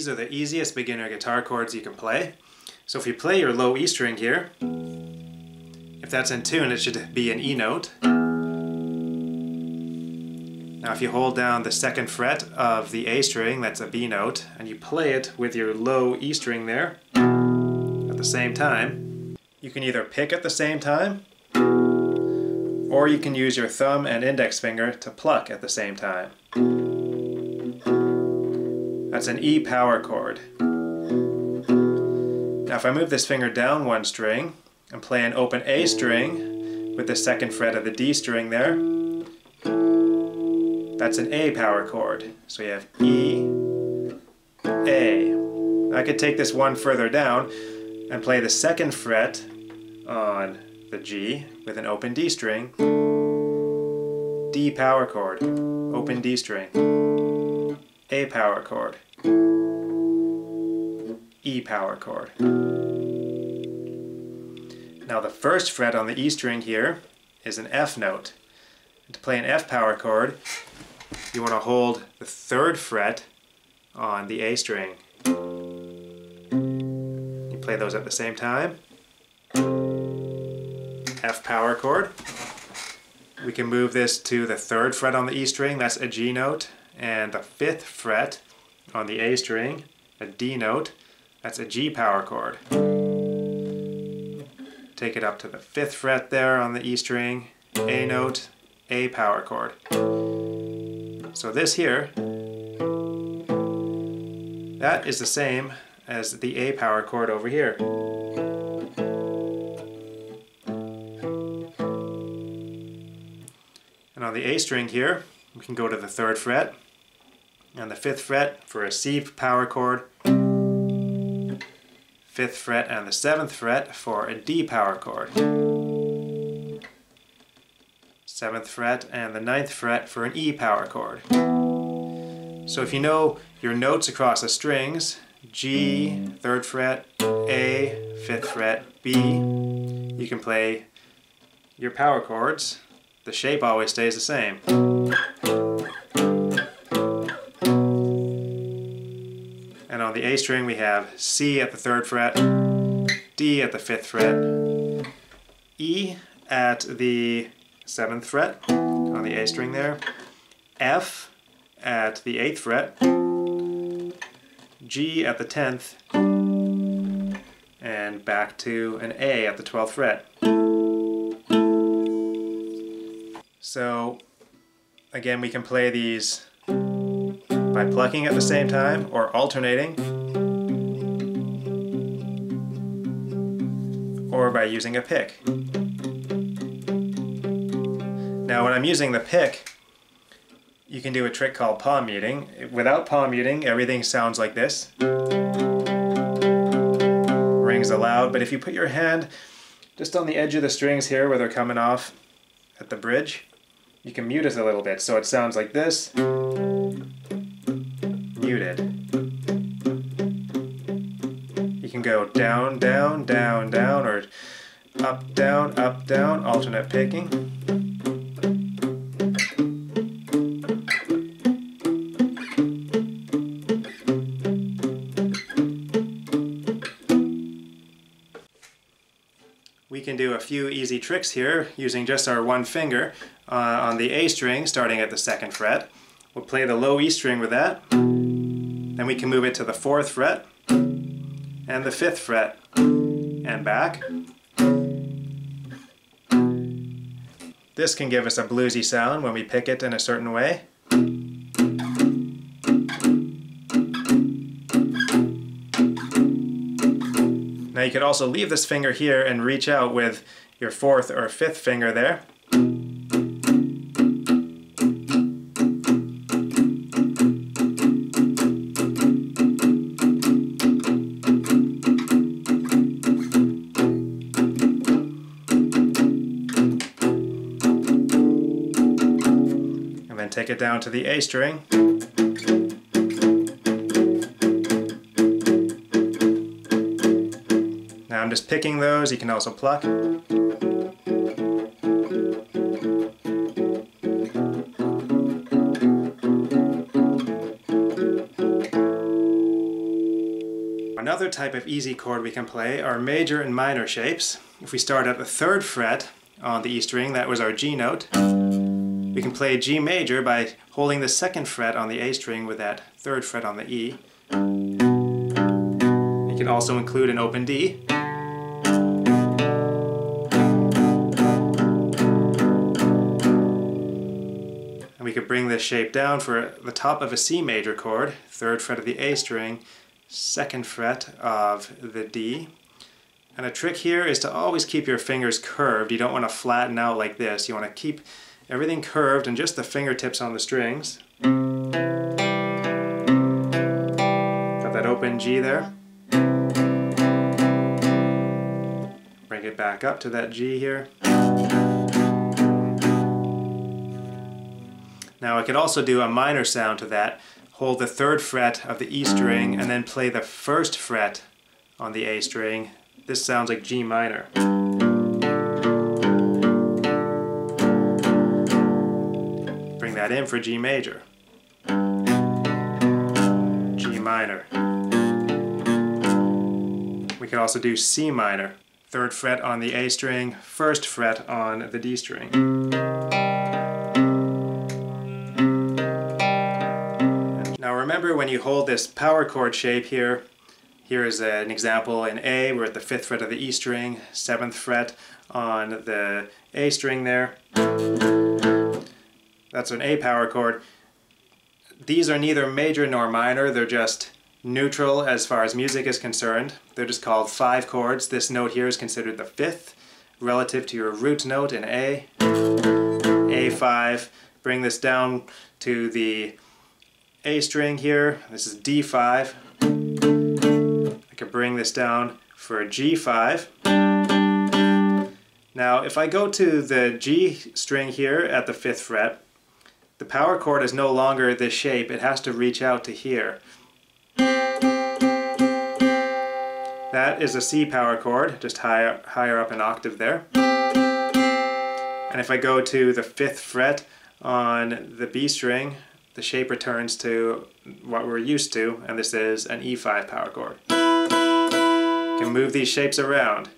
are the easiest beginner guitar chords you can play. So if you play your low E string here, if that's in tune, it should be an E note. Now if you hold down the second fret of the A string, that's a B note, and you play it with your low E string there at the same time, you can either pick at the same time, or you can use your thumb and index finger to pluck at the same time. That's an E power chord. Now if I move this finger down one string and play an open A string with the second fret of the D string there, that's an A power chord. So you have E, A. I could take this one further down and play the second fret on the G with an open D string, D power chord, open D string, A power chord, E power chord. Now the first fret on the E string here is an F note. And to play an F power chord, you want to hold the third fret on the A string. You play those at the same time. F power chord. We can move this to the third fret on the E string, that's a G note, and the fifth fret on the A string, a D note, that's a G power chord. Take it up to the fifth fret there on the E string, A note, A power chord. So this here, that is the same as the A power chord over here. And on the A string here, we can go to the third fret, and the fifth fret for a C power chord, fifth fret and the seventh fret for a D power chord, seventh fret and the ninth fret for an E power chord. So if you know your notes across the strings, G, third fret, A, fifth fret, B, you can play your power chords. The shape always stays the same. And on the A string we have C at the third fret, D at the fifth fret, E at the seventh fret on the A string there, F at the eighth fret, G at the 10th, and back to an A at the 12th fret. So again, we can play these by plucking at the same time or alternating, or by using a pick. Now when I'm using the pick, you can do a trick called palm muting. Without palm muting, everything sounds like this. Rings aloud, but if you put your hand just on the edge of the strings here where they're coming off at the bridge, you can mute it a little bit so it sounds like this. Muted. You can go down, down, down, down, or up, down, alternate picking. We can do a few easy tricks here using just our one finger on the A string starting at the second fret. We'll play the low E string with that. Then we can move it to the fourth fret and the fifth fret and back. This can give us a bluesy sound when we pick it in a certain way. Now you could also leave this finger here and reach out with your fourth or fifth finger there. And then take it down to the A string. Now I'm just picking those, you can also pluck. Another type of easy chord we can play are major and minor shapes. If we start at the 3rd fret on the E string, that was our G note. We can play G major by holding the 2nd fret on the A string with that 3rd fret on the E. You can also include an open D. And we could bring this shape down for the top of a C major chord, 3rd fret of the A string, 2nd fret of the D. And a trick here is to always keep your fingers curved. You don't want to flatten out like this. You want to keep everything curved and just the fingertips on the strings. Got that open G there. Bring it back up to that G here. Now I could also do a minor sound to that. Hold the 3rd fret of the E string and then play the 1st fret on the A string. This sounds like G minor. Bring that in for G major. G minor. We could also do C minor. 3rd fret on the A string, 1st fret on the D string. Now remember, when you hold this power chord shape here, here is an example in A. We're at the 5th fret of the E string, 7th fret on the A string there. That's an A power chord. These are neither major nor minor, they're just neutral as far as music is concerned. They're just called 5 chords. This note here is considered the 5th relative to your root note in A. A5. Bring this down to the A string here. This is D5. I can bring this down for G5. Now if I go to the G string here at the 5th fret, the power chord is no longer this shape. It has to reach out to here. That is a C power chord, just higher up an octave there. And if I go to the 5th fret on the B string, the shape returns to what we're used to, and this is an E5 power chord. You can move these shapes around.